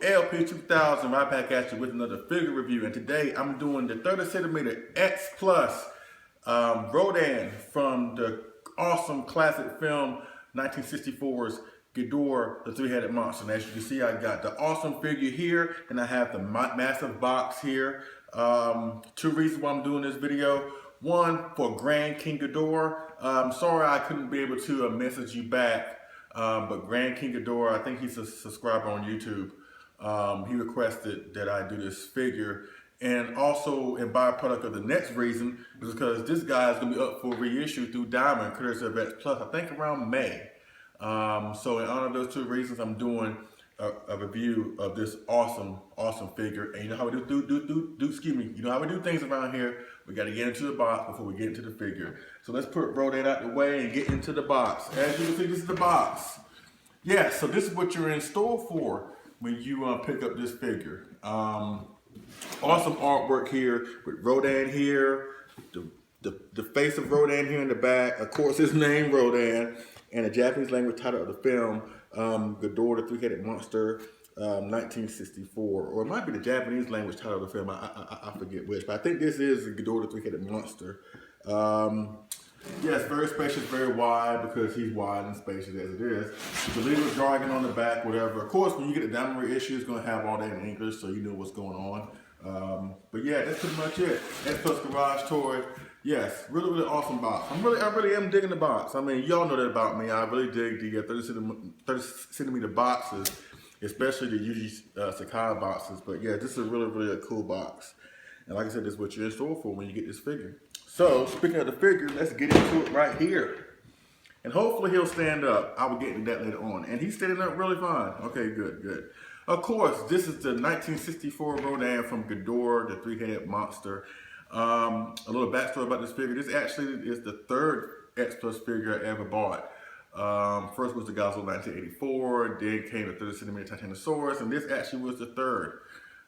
people, LP2000 right back at you with another figure review, and today I'm doing the 30 centimeter X Plus Rodan from the awesome classic film 1964's Ghidrah, the three-headed monster. And as you can see, I got the awesome figure here, and I have the massive box here. Two reasons why I'm doing this video. One, for Grand King Ghidrah. Sorry I couldn't be able to message you back. But Grand King Ghidrah, I think he's a subscriber on YouTube. He requested that I do this figure. And also, in byproduct of the next reason, is because this guy is going to be up for reissue through Diamond, courtesy of X Plus, I think around May. So in honor of those two reasons, I'm doing a review of this awesome figure. And you know how we you know how we do things around here. We got to get into the box before we get into the figure. So let's put Rodan out the way and get into the box. As you can see, this is the box. Yeah, so this is what you're in store for when you pick up this figure. Awesome artwork here with Rodan here, the face of Rodan here in the back. Of course, his name Rodan, and the Japanese language title of the film, Ghidrah, the three-headed monster, 1964, or it might be the Japanese language title of the film. I forget which, but I think this is Ghidrah, the three-headed monster. Yes, very spacious, very wide, because he's wide and spacious as it is. The little jargon on the back, whatever. Of course, when you get the Diamond reissue, it's going to have all that in English, so you know what's going on. But yeah, that's pretty much it. X Plus Garage Toys. Yes, really awesome box. I really am digging the box. I mean, y'all know that about me. I really dig the 30 centimeter boxes, especially the Yuji Sakai boxes. But yeah, this is really a cool box. And like I said, this is what you're in store for when you get this figure. So, speaking of the figure, let's get into it right here. And hopefully he'll stand up. I will get into that later on. And he's standing up really fine. Okay, good. Of course, this is the 1964 Rodan from Ghidrah, the three-headed monster. A little backstory about this figure. This actually is the third X Plus figure I ever bought. First was the Godzilla 1984, then came the 30 centimeter Titanosaurus, and this actually was the third.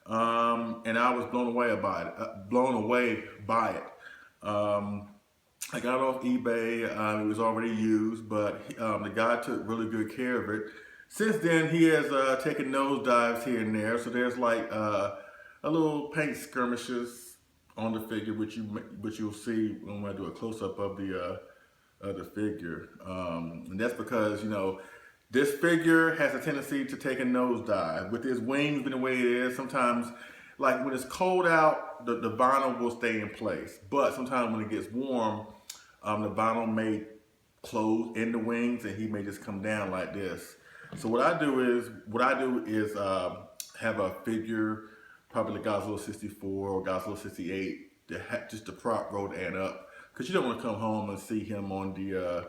And I was blown away by it. I got it off eBay. It was already used, but the guy took really good care of it. Since then, he has taken nosedives here and there. So there's like a little paint skirmishes on the figure, which you'll see when I do a close-up of the figure. And that's because, you know, this figure has a tendency to take a nosedive. With his wings being the way it is, sometimes, like when it's cold out, the vinyl will stay in place. But sometimes when it gets warm, the vinyl may close in the wings and he may just come down like this. So what I do is have a figure, probably the Godzilla 64 or Godzilla 68, just to prop Rodan up. Because you don't want to come home and see him on the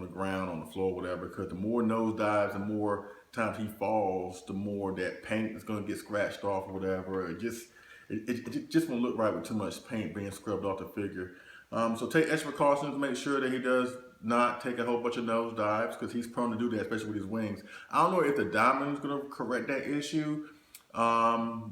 ground, on the floor, whatever. Because the more nosedives, the more times he falls, the more that paint is going to get scratched off or whatever. It just won't look right with too much paint being scrubbed off the figure. So take extra precautions to make sure that he does not take a whole bunch of nosedives, because he's prone to do that, especially with his wings. I don't know if the Diamond is going to correct that issue.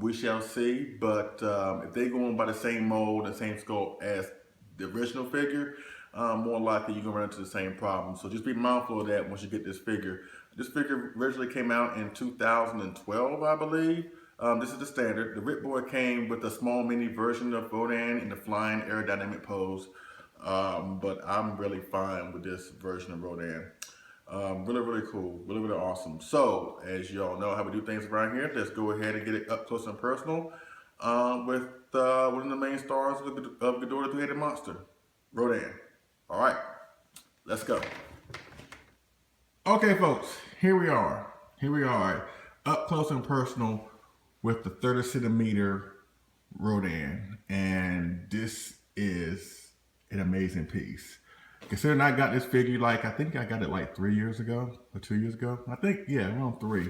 We shall see. But if they go on by the same mold and same sculpt as the original figure, more likely you're going to run into the same problem. So just be mindful of that once you get this figure. This figure originally came out in 2012, I believe. This is the standard. The Rip Boy came with a small mini version of Rodan in the flying aerodynamic pose. But I'm really fine with this version of Rodan. Really cool. Really awesome. So, as you all know how we do things around here, let's go ahead and get it up close and personal with one of the main stars of Ghidrah, the three-headed monster, Rodan. All right, let's go. Okay, folks, here we are, up close and personal with the 30 centimeter Rodan, and this is an amazing piece. Considering I got this figure, I think I got it like 3 years ago or 2 years ago. I think, yeah, around 3.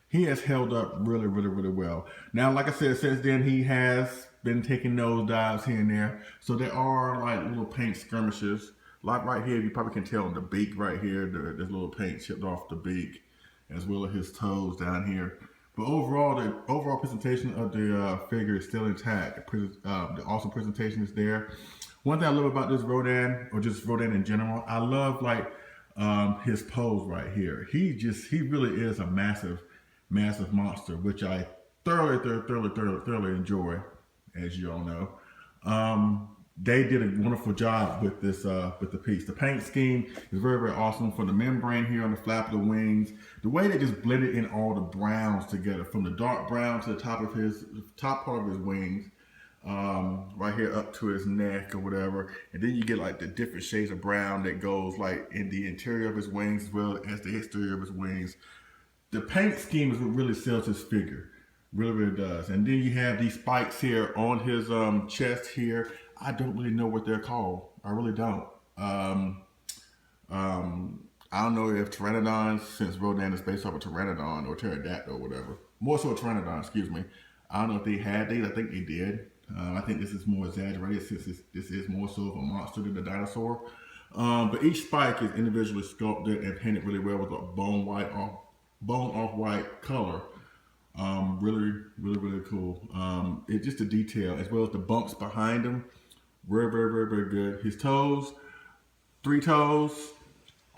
He has held up really well. Now, like I said, since then he has been taking nosedives here and there. So there are like little paint skirmishes. Like right here, you probably can tell on the beak right here, there's a little paint chipped off the beak, as well as his toes down here. But overall, the overall presentation of the figure is still intact. The awesome presentation is there. One thing I love about this Rodan, or just Rodan in general, I love like his pose right here. He really is a massive monster, which I thoroughly enjoy, as you all know. They did a wonderful job with this with the piece. The paint scheme is very awesome. From the membrane here on the flap of the wings, the way they just blended in all the browns together, from the dark brown to the top part of his wings, right here up to his neck or whatever, and then you get like the different shades of brown that goes like in the interior of his wings as well as the exterior of his wings. The paint scheme is what really sells his figure. Really does. And then you have these spikes here on his chest here. I don't really know what they're called. I really don't. I don't know if Pteranodons, since Rodan is based off of Pteranodon or pterodactyl or whatever. More so a Pteranodon, excuse me. I don't know if they had these. I think they did. I think this is more exaggerated since this is more so of a monster than a dinosaur. But each spike is individually sculpted and painted really well with a bone off white color. Really cool. It's just the detail as well as the bumps behind him. Very good. His toes, 3 toes,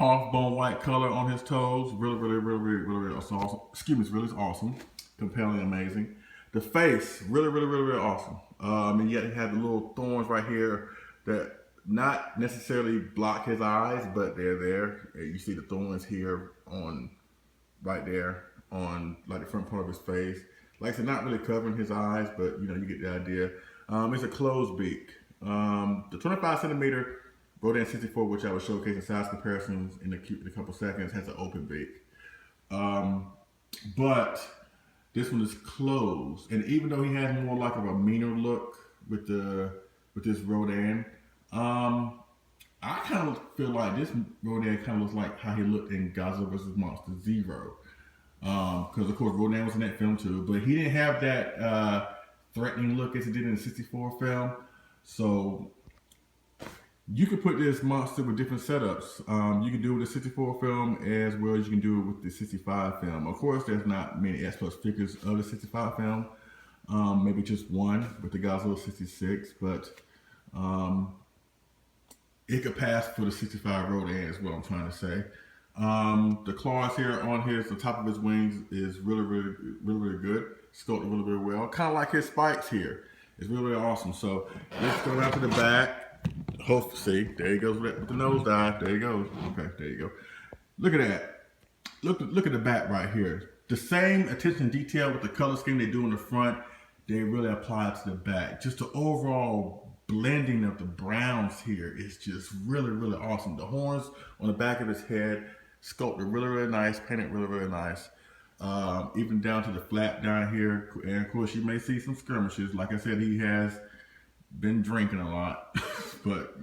off bone white color on his toes. Really awesome. Excuse me, it's really awesome. Compelling, amazing. The face, really awesome. And yet it had the little thorns right here that not necessarily block his eyes, but they're there. You see the thorns here right there on like the front part of his face. Like I said, not really covering his eyes, but you know, you get the idea. It's a closed beak. The 25 centimeter Rodan 64, which I will showcase in size comparisons in a couple seconds, has an open beak. But this one is closed, and even though he has more like of a meaner look with this Rodan, I kind of feel like this Rodan kind of looks like how he looked in Godzilla vs. Monster Zero. Because of course Rodan was in that film too, but he didn't have that threatening look as he did in the 64 film. So you could put this monster with different setups. You can do it with the 64 film as well as you can do it with the 65 film. Of course, there's not many X Plus figures of the 65 film. Maybe just one with the Godzilla 66, but it could pass for the 65 Rodan is what I'm trying to say. The claws here on the top of his wings is really good. Sculpted really well. Kind of like his spikes here. It's really awesome. So let's go down to the back. See, there he goes with the nose dive. There he goes. Okay, there you go. Look at that. Look at the back right here. The same attention to detail with the color scheme they do in the front, they really apply to the back. Just the overall blending of the browns here is just really awesome. The horns on the back of his head, sculpted really nice, painted really nice. Even down to the flap down here, and of course you may see some skirmishes. Like I said, he has been drinking a lot, but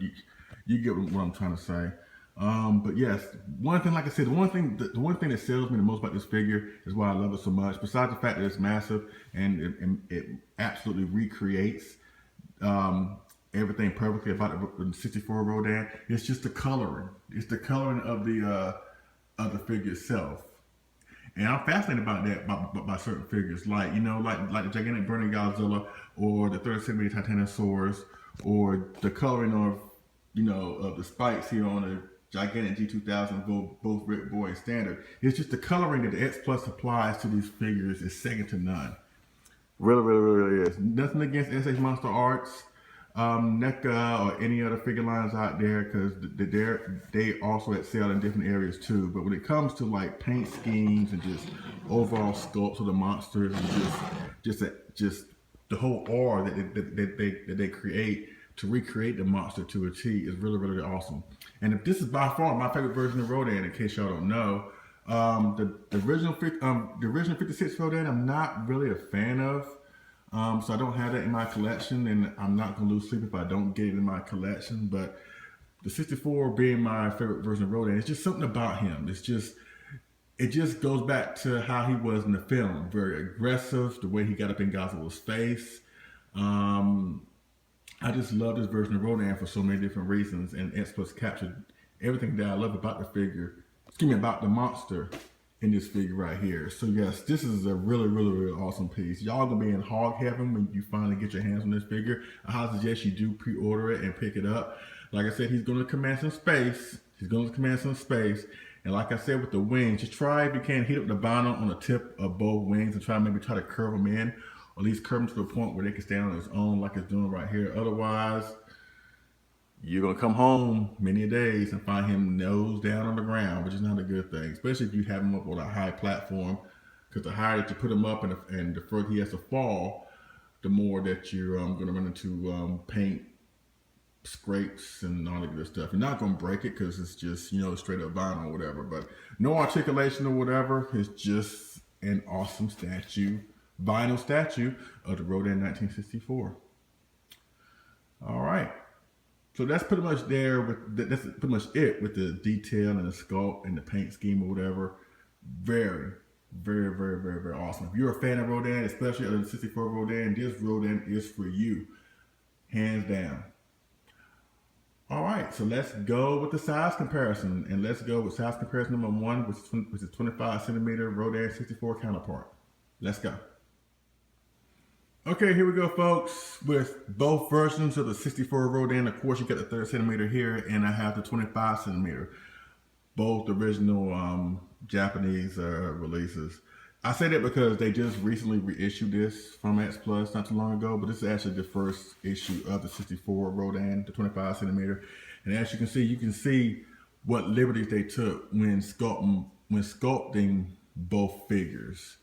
you get what I'm trying to say. But yes, one thing, like I said, the one thing that sells me the most about this figure is why I love it so much. Besides the fact that it's massive and it absolutely recreates everything perfectly about the 64 Rodan, it's just the coloring. It's the coloring of the figure itself. And I'm fascinated about that by certain figures, like like the gigantic burning Godzilla, or the 30 centimeter Titanosaurus, or the coloring of of the spikes here on the gigantic G2000, both Red Boy and Standard. It's just the coloring that the X Plus applies to these figures is second to none. Really is. Nothing against SH Monster Arts, NECA, or any other figure lines out there, because they also excel in different areas too. But when it comes to like paint schemes and just overall sculpts of the monsters and just the whole aura that they create to recreate the monster to a T is really awesome. And if this is by far my favorite version of Rodan, in case y'all don't know, the original 56 Rodan I'm not really a fan of. So I don't have that in my collection, and I'm not gonna lose sleep if I don't get it in my collection. But the 64 being my favorite version of Rodan, it's just something about him. It just goes back to how he was in the film. Very aggressive, the way he got up in Godzilla's face. I just love this version of Rodan for so many different reasons, and X Plus captured everything that I love about the figure. About the monster in this figure right here. So yes, this is a really awesome piece. Y'all gonna be in hog heaven when you finally get your hands on this figure. I highly suggest you do pre-order it and pick it up. Like I said, he's gonna command some space. And like I said with the wings, just try if you can heat up the vinyl on the tip of both wings and maybe try to curve them in, or at least curve them to the point where they can stand on its own like it's doing right here. Otherwise, you're gonna come home many days and find him nose down on the ground, which is not a good thing, especially if you have him up on a high platform, because the higher that you put him up and the further he has to fall, the more that you're gonna run into paint scrapes and all that good stuff. You're not gonna break it because it's just, you know, straight up vinyl or whatever, but no articulation or whatever. It's just an awesome vinyl statue of the Rodan 1964. All right. So that's pretty much that's pretty much it with the detail and the sculpt and the paint scheme or whatever. Very, very, very, very, very awesome. If you're a fan of Rodan, especially of the 64 Rodan, this Rodan is for you, hands down. All right, so let's go with the size comparison, and let's go with size comparison number 1, which is 25 centimeter Rodan 64 counterpart. Let's go. Okay, here we go, folks, with both versions of the 64 Rodan. Of course, you got the 30 centimeter here, and I have the 25 centimeter. Both original Japanese releases. I say that because they just recently reissued this from X Plus not too long ago, but this is actually the first issue of the 64 Rodan, the 25 centimeter. And as you can see what liberties they took when sculpting both figures.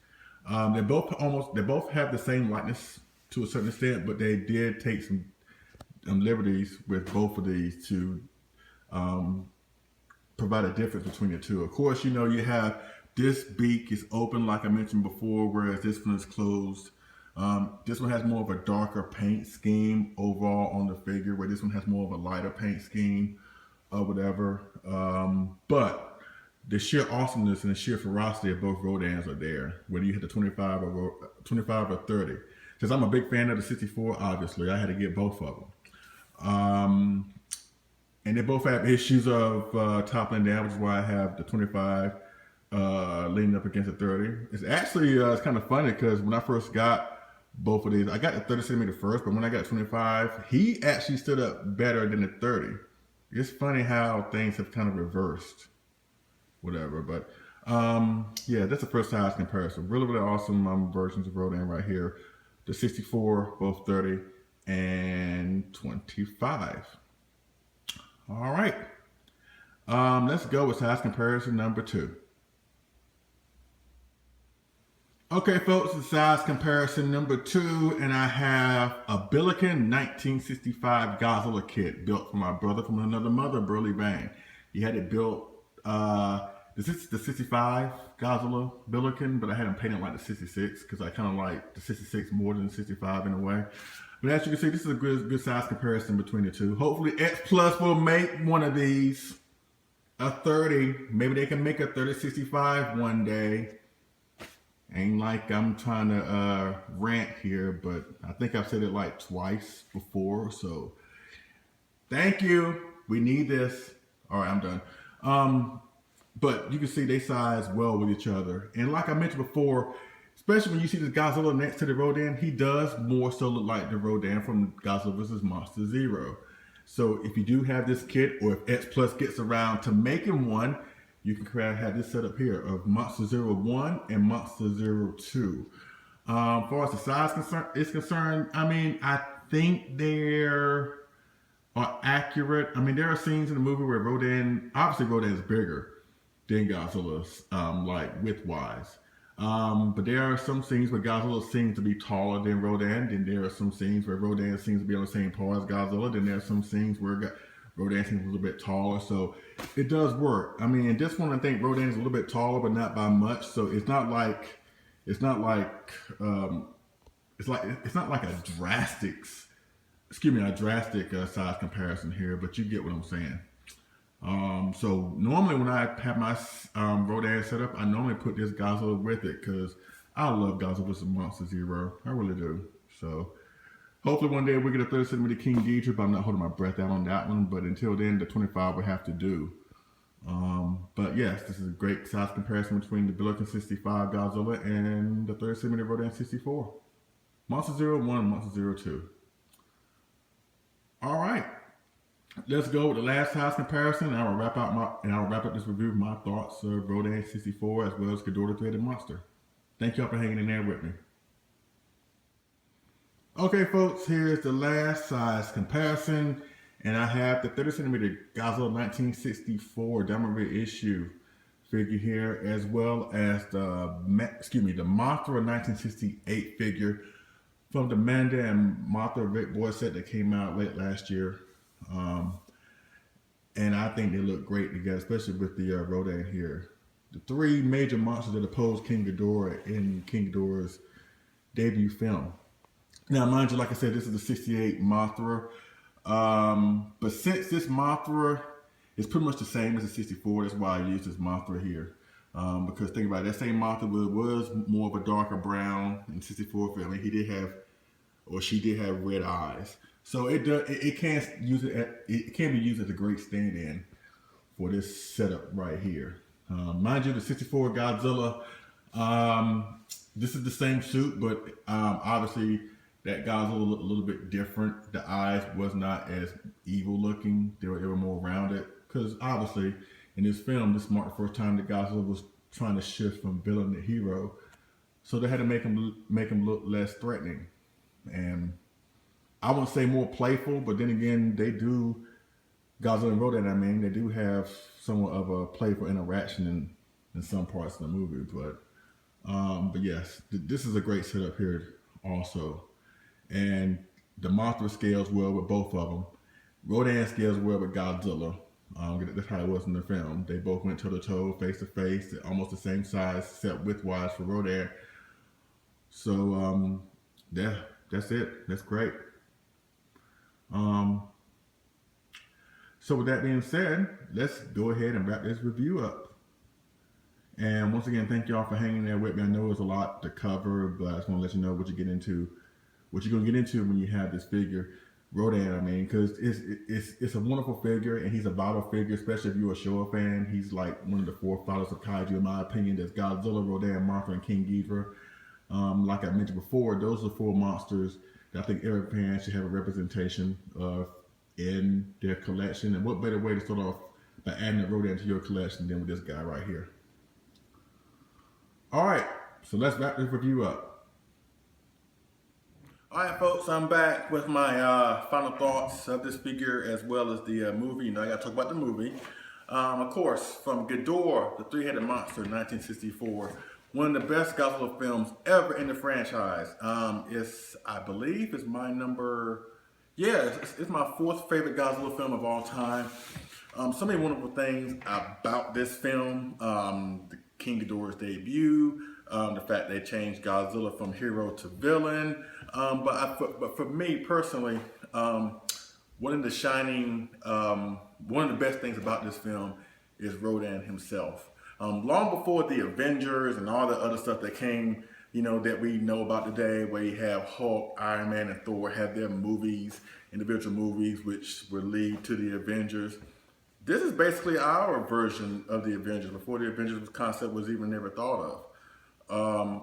They both have the same likeness to a certain extent, but they did take some liberties with both of these to provide a difference between the two. Of course, you know, you have this beak is open like I mentioned before, whereas this one is closed. This one has more of a darker paint scheme overall on the figure, where this one has more of a lighter paint scheme or whatever. But the sheer awesomeness and the sheer ferocity of both Rodans are there, whether you hit the 25 or 30. Since I'm a big fan of the 64, obviously, I had to get both of them. And they both have issues of toppling down, which is why I have the 25 leaning up against the 30. It's actually it's kind of funny because when I first got both of these, I got the 30 centimeter first, but when I got 25, he actually stood up better than the 30. It's funny how things have kind of reversed, whatever. But yeah, that's the first size comparison. Really, really awesome versions of Rodan right here. The 64, both 30 and 25. All right. Let's go with size comparison number 2. Okay, folks, the size comparison number 2, and I have a Billiken 1965 Godzilla kit built for my brother from another mother, Burley Bang. He had it built, this is the 65 Godzilla Billiken, but I had him painted like the 66 because I kind of like the 66 more than the 65 in a way. But as you can see, this is a good size comparison between the two. Hopefully X Plus will make one of these a 30. Maybe they can make a 3065 one day. Ain't like I'm trying to rant here, but I think I've said it like twice before. So thank you. We need this. All right, I'm done. But you can see they size well with each other. And like I mentioned before, especially when you see this Godzilla next to the Rodan, he does more so look like the Rodan from Godzilla vs. Monster Zero. So if you do have this kit, or if X Plus gets around to making one, you can have this set up here of Monster Zero 1 and Monster Zero 2. As far as the size is concerned, I mean, I think they're accurate. I mean, there are scenes in the movie where obviously Rodan is bigger than Godzilla's, like width-wise. But there are some scenes where Godzilla seems to be taller than Rodan. Then there are some scenes where Rodan seems to be on the same par as Godzilla. Then there are some scenes where Rodan seems a little bit taller. So it does work. I mean, in this one, I think Rodan is a little bit taller, but not by much. So it's not like a drastic size comparison here, but you get what I'm saying. So normally when I have my Rodan set up, I normally put this Godzilla with it because I love Godzilla vs. Monster Zero. I really do. So hopefully one day we get a 30 centimeter King Ghidrah, but I'm not holding my breath out on that one. But until then, the 25 will have to do. But yes, this is a great size comparison between the Billiken 65 Godzilla and the 30 centimeter Rodan 64. Monster Zero 1 and Monster Zero 2. All right. let's go with the last size comparison. And I'll wrap up this review with my thoughts of Rodan 64 as well as Ghidrah the Three-Headed Monster. Thank y'all for hanging in there with me. Okay, folks, here's the last size comparison, and I have the 30 centimeter Godzilla 1964 diamond reissue figure here, as well as the Mothra 1968 figure from the Manda and Mothra Big Boy set that came out late last year. And I think they look great together, especially with the Rodan here. The three major monsters that oppose King Ghidrah in King Ghidrah's debut film. Now, mind you, like I said, this is the 68 Mothra. But since this Mothra is pretty much the same as the 64, that's why I used this Mothra here. Because think about it, that same Mothra was more of a darker brown in 64 film. He did have, or she did have red eyes. So it can be used as a great stand-in for this setup right here. Mind you, the 64 Godzilla, this is the same suit, but obviously that Godzilla looked a little bit different. The eyes was not as evil looking. They were more rounded. Because obviously in this film, this marked the first time that Godzilla was trying to shift from villain to hero. So they had to make him look less threatening. And I wouldn't say more playful, but then again, they do, Godzilla and Rodan, they do have somewhat of a playful interaction in some parts of the movie. But yes, this is a great setup here also. And the Mothra scales well with both of them. Rodan scales well with Godzilla. That's how it was in the film. They both went toe-to-toe, face-to-face, almost the same size, except width-wise for Rodan. So, yeah, that's it. That's great. So with that being said, let's go ahead and wrap this review up. And once again, thank y'all for hanging there with me. I know it's a lot to cover, but I just want to let you know what you're going to get into when you have this figure. Rodan, because it's a wonderful figure, and he's a vital figure, especially if you're a Showa fan. He's like one of the forefathers of Kaiju, in my opinion. There's Godzilla, Rodan, Mothra, and King Ghidrah. Like I mentioned before, those are 4 monsters that I think every fan should have a representation of in their collection. And what better way to start off by adding a Rodan to your collection than with this guy right here. All right, so let's wrap this review up. All right, folks, I'm back with my final thoughts of this figure as well as the movie. You know, I got to talk about the movie. Of course, from Ghidrah, the Three-Headed Monster, 1964. One of the best Godzilla films ever in the franchise. I believe it's my number, it's my 4th favorite Godzilla film of all time. So many wonderful things about this film. The King Ghidorah's debut, the fact they changed Godzilla from hero to villain. But for me personally, one of the best things about this film is Rodan himself. Long before the Avengers and all the other stuff that came, that we know about today, where you have Hulk, Iron Man, and Thor have their movies, individual movies, which will lead to the Avengers. This is basically our version of the Avengers, before the Avengers concept was even never thought of.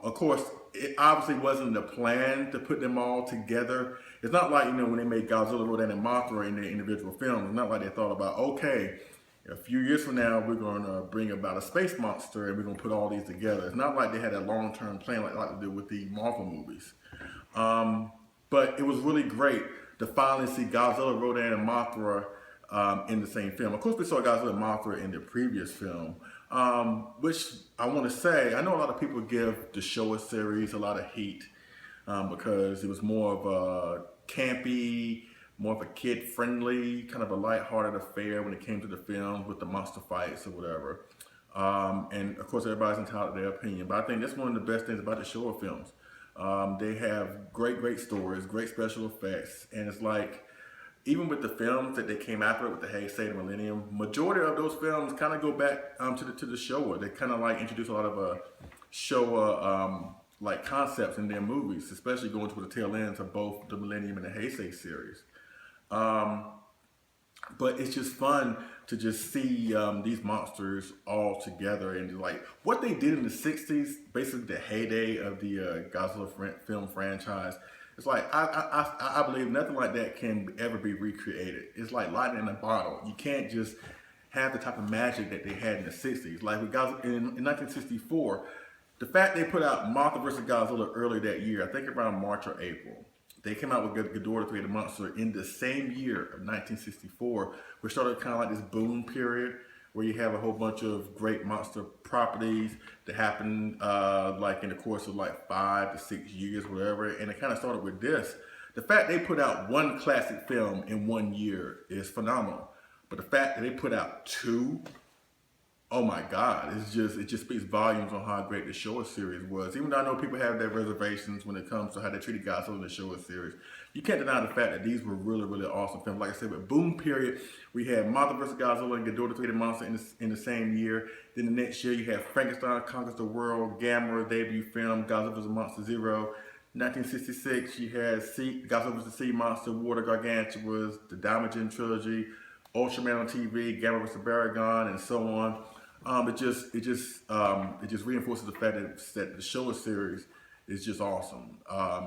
Of course, it obviously wasn't the plan to put them all together. It's not like, when they made Godzilla, Rodan, and Mothra in their individual films, it's not like they thought about, okay, a few years from now, we're going to bring about a space monster and we're going to put all these together. It's not like they had a long-term plan like they did with the Marvel movies. But it was really great to finally see Godzilla, Rodan, and Mothra in the same film. Of course, we saw Godzilla and Mothra in the previous film, which I want to say, I know a lot of people give the Showa series a lot of heat because it was more of a campy, more of a kid-friendly, kind of a light-hearted affair when it came to the film with the monster fights or whatever. And of course, everybody's entitled to their opinion, but I think that's one of the best things about the Showa films. They have great stories, great special effects, and it's like, even with the films that they came after it with the Heisei, the Millennium, majority of those films kind of go back to the Showa. They kind of like introduce a lot of Showa like concepts in their movies, especially going to the tail ends of both the Millennium and the Heisei series. But it's just fun to just see these monsters all together, and like what they did in the 60s, basically the heyday of the Godzilla film franchise. It's like I believe nothing like that can ever be recreated. It's like lightning in a bottle. You can't just have the type of magic that they had in the '60s. Like with guys in 1964, the fact they put out Mothra vs. Godzilla early that year, I think around March or April. They came out with Ghidorah the Three-Headed Monster in the same year of 1964, which started kind of like this boom period where you have a whole bunch of great monster properties that happen like in the course of like 5 to 6 years, whatever. And it kind of started with this. The fact they put out one classic film in 1 year is phenomenal. But the fact that they put out two, oh my God, it just speaks volumes on how great the Showa series was. Even though I know people have their reservations when it comes to how they treated Godzilla in the Showa series, you can't deny the fact that these were really, really awesome films. Like I said, with boom period, we had Mothra vs. Godzilla and Ghidorah the Three-Headed Monster in the same year. Then the next year, you have Frankenstein Conquers the World, Gamera debut film, Godzilla vs. Monster Zero. 1966, you had Godzilla vs. Sea Monster, Water Gargantuas, the Damagen trilogy, Ultraman on TV, Gamera vs. Baragon, and so on. It just reinforces the fact that the Showa series is just awesome.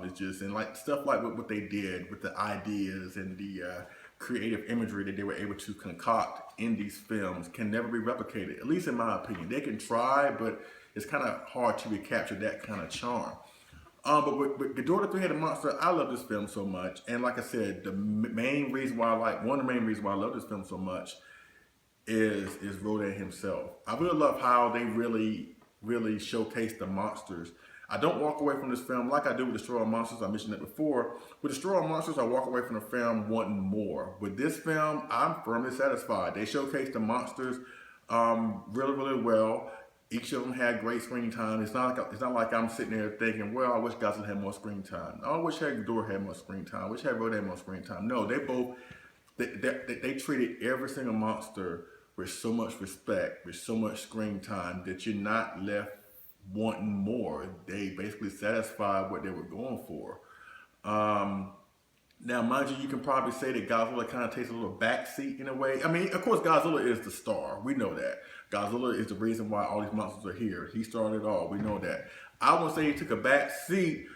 It's just, and like stuff like what they did with the ideas and the creative imagery that they were able to concoct in these films can never be replicated, at least in my opinion. They can try, but it's kind of hard to recapture that kind of charm. But with Ghidorah the Three-Headed Monster, I love this film so much. And like I said, one of the main reasons why I love this film so much is Rodan himself. I really love how they really showcase the monsters. I don't walk away from this film like I do with Destroy All Monsters. I mentioned it before. With Destroy All Monsters, I walk away from the film wanting more. With this film, I'm firmly satisfied. They showcase the monsters really well. Each of them had great screen time. It's not like I'm sitting there thinking, well, I wish Godzilla had more screen time. I wish Ghidorah had more screen time. I wish Rodan had more screen time. No, they treated every single monster with so much respect, with so much screen time that you're not left wanting more. They basically satisfied what they were going for. Now, mind you, you can probably say that Godzilla kind of takes a little backseat in a way. I mean, of course, Godzilla is the star. We know that. Godzilla is the reason why all these monsters are here. He started it all. We know that. I won't say he took a back seat,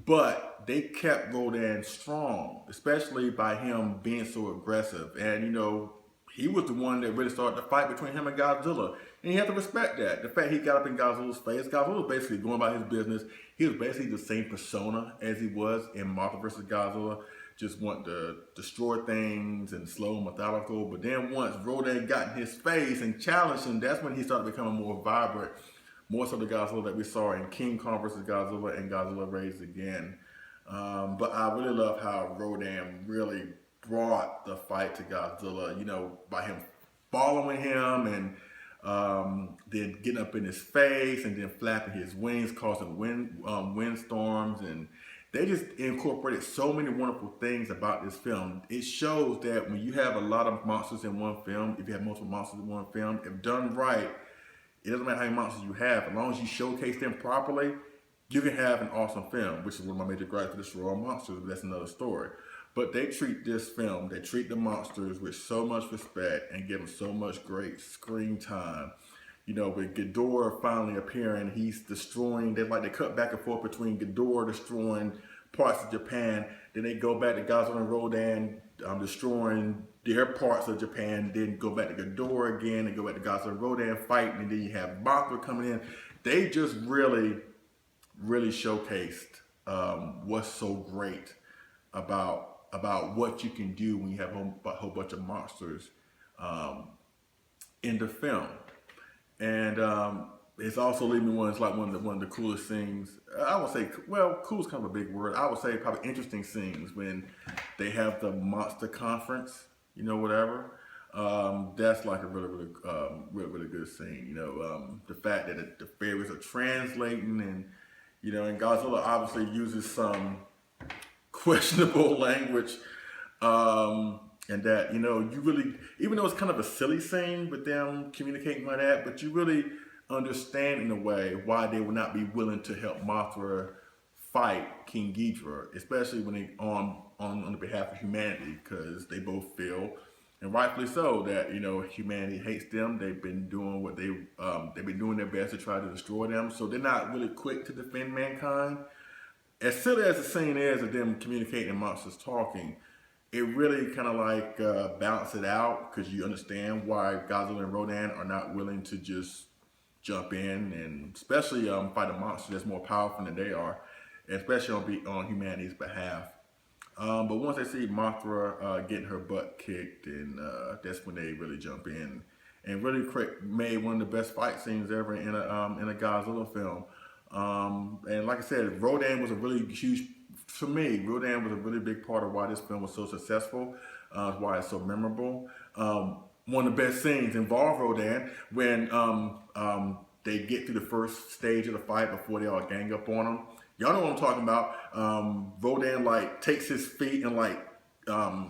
but they kept Rodan strong, especially by him being so aggressive. And, you know, he was the one that really started the fight between him and Godzilla. And you have to respect that. The fact he got up in Godzilla's face, Godzilla was basically going about his business. He was basically the same persona as he was in Mothra vs. Godzilla. Just want to destroy things and slow, methodical. But then once Rodan got in his face and challenged him, that's when he started becoming more vibrant. More so the Godzilla that we saw in King Kong vs. Godzilla and Godzilla Raised Again. But I really love how Rodan really brought the fight to Godzilla, you know, by him following him and then getting up in his face and then flapping his wings, causing windstorms. And they just incorporated so many wonderful things about this film. It shows that when you have a lot of monsters in one film, if you have multiple monsters in one film, if done right, it doesn't matter how many monsters you have. As long as you showcase them properly, you can have an awesome film, which is one of my major gripes for Destroy All Monsters, but that's another story. But they treat this film, they treat the monsters with so much respect and give them so much great screen time. You know, with Ghidorah finally appearing, he's destroying, they cut back and forth between Ghidorah destroying parts of Japan, then they go back to Godzilla and Rodan destroying their parts of Japan, then go back to Ghidorah again, and go back to Godzilla and Rodan fighting, and then you have Mothra coming in. They just really showcased what's so great about what you can do when you have a whole bunch of monsters in the film. And it's also leaving one of the coolest scenes. I would say, well, cool is kind of a big word. I would say probably interesting scenes when they have the monster conference, you know, whatever. That's like a really good scene. You know, the fact that the fairies are translating, and you know, and Godzilla obviously uses some questionable language. And that, you know, you really, even though it's kind of a silly scene with them communicating like that, but you really understand in a way why they would not be willing to help Mothra fight King Ghidrah, especially when they on the behalf of humanity, because they both feel, and rightfully so, that, you know, humanity hates them. They've been doing what they've been doing their best to try to destroy them, so they're not really quick to defend mankind. as silly as the scene is of them communicating and monsters talking, it really kind of like balance it out because you understand why Godzilla and Rodan are not willing to just jump in and especially fight a monster that's more powerful than they are, especially on humanity's behalf. But once they see Mothra getting her butt kicked, and that's when they really jump in and really made one of the best fight scenes ever in a Godzilla film. And like I said, Rodan was a really huge, for me, Rodan was a really big part of why this film was so successful, why it's so memorable. One of the best scenes involved Rodan when they get through the first stage of the fight before they all gang up on him. Y'all know what I'm talking about. Rodan like takes his feet and like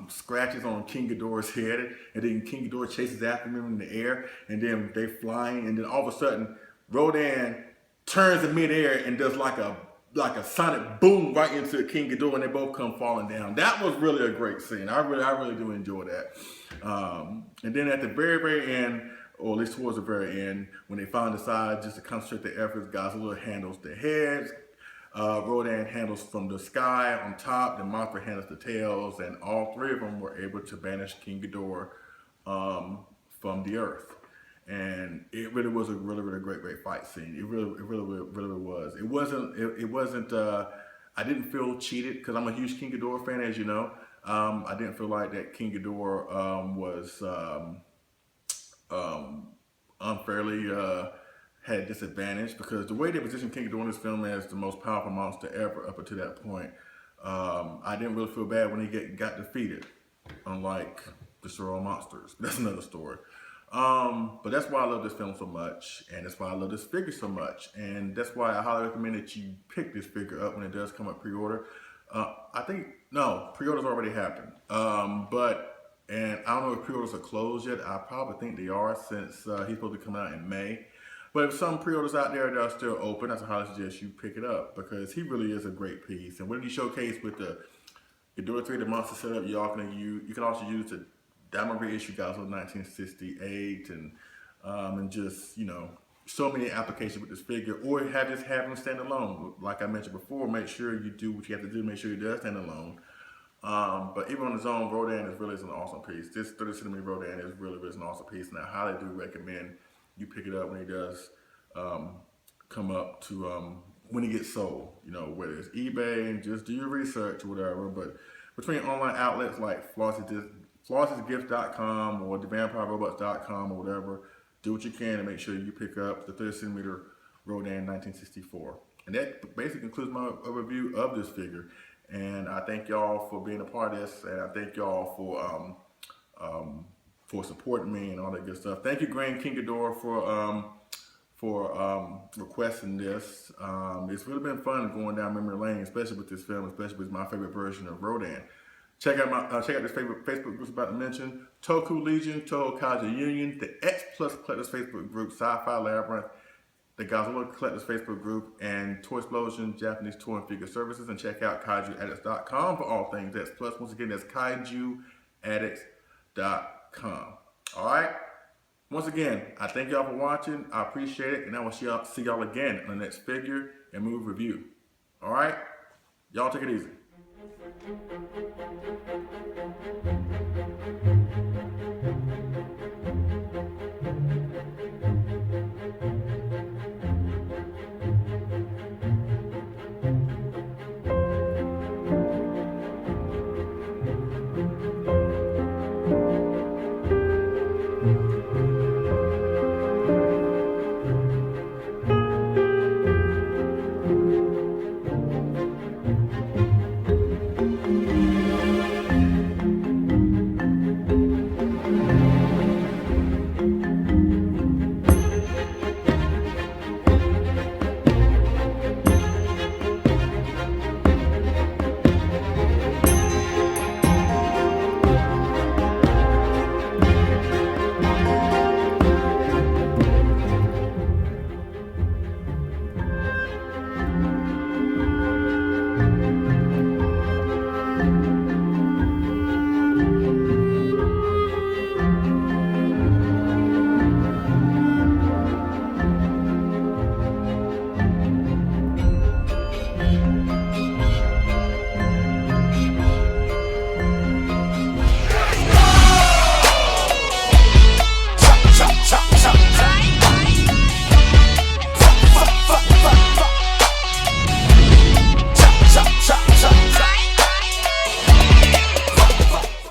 scratches on King Ghidorah's head, and then King Ghidorah chases after him in the air, and then they flying, and then all of a sudden Rodan turns in midair and does like a sonic boom right into King Ghidorah, and they both come falling down. That was really a great scene. I really do enjoy that. And then at the very end, or at least towards the very end, when they finally decide just to concentrate their efforts, Godzilla handles the heads, Rodan handles from the sky on top, then Mothra handles the tails, and all three of them were able to banish King Ghidorah from the earth. And it really was a really great fight scene. It really was. It wasn't. I didn't feel cheated because I'm a huge King Ghidorah fan, as you know. I didn't feel like that King Ghidorah was unfairly had disadvantage because the way they positioned King Ghidorah in this film as the most powerful monster ever up until that point, I didn't really feel bad when he got defeated, unlike the Royale monsters. That's another story. But that's why I love this film so much, and that's why I love this figure so much, and that's why I highly recommend that you pick this figure up when it does come up pre-order. I think, no, pre-orders already happened, and I don't know if pre-orders are closed yet. I probably think they are since he's supposed to come out in May. But if some pre-orders out there that are still open, I highly suggest you pick it up because he really is a great piece. And what did he showcase with the Ghidrah 3, the monster setup? You can also use the Diamond reissue Godzilla 1968 and just, so many applications with this figure, or just have him stand alone. Like I mentioned before, make sure you do what you have to do to make sure he does stand alone. But even on his own, Rodan is really an awesome piece. This 30cm Rodan is really an awesome piece, and I highly do recommend you pick it up when he does come up to when he gets sold. Whether it's eBay, and just do your research or whatever. But between online outlets like flossesgift.com or thevampirerobots.com or whatever, do what you can to make sure you pick up the 30cm Rodan 1964. And that basically concludes my review of this figure. And I thank y'all for being a part of this, and I thank y'all for supporting me and all that good stuff. Thank you, Grand King Ghidorah, for requesting this. It's really been fun going down memory lane, especially with this film, especially with my favorite version of Rodan. Check out this favorite Facebook group about to mention: Toku Legion, Toho Kaiju Union, the X Plus Collectors Facebook group, Sci-Fi Labyrinth, the Godzilla Collectors Facebook group, and Toy Explosion Japanese Toy and Figure Services. And check out KaijuAddicts.com for all things X Plus. Once again, that's KaijuAddicts.com. All right. Once again, I thank y'all for watching. I appreciate it, and I will see y'all again on the next figure and move review. All right. Y'all take it easy.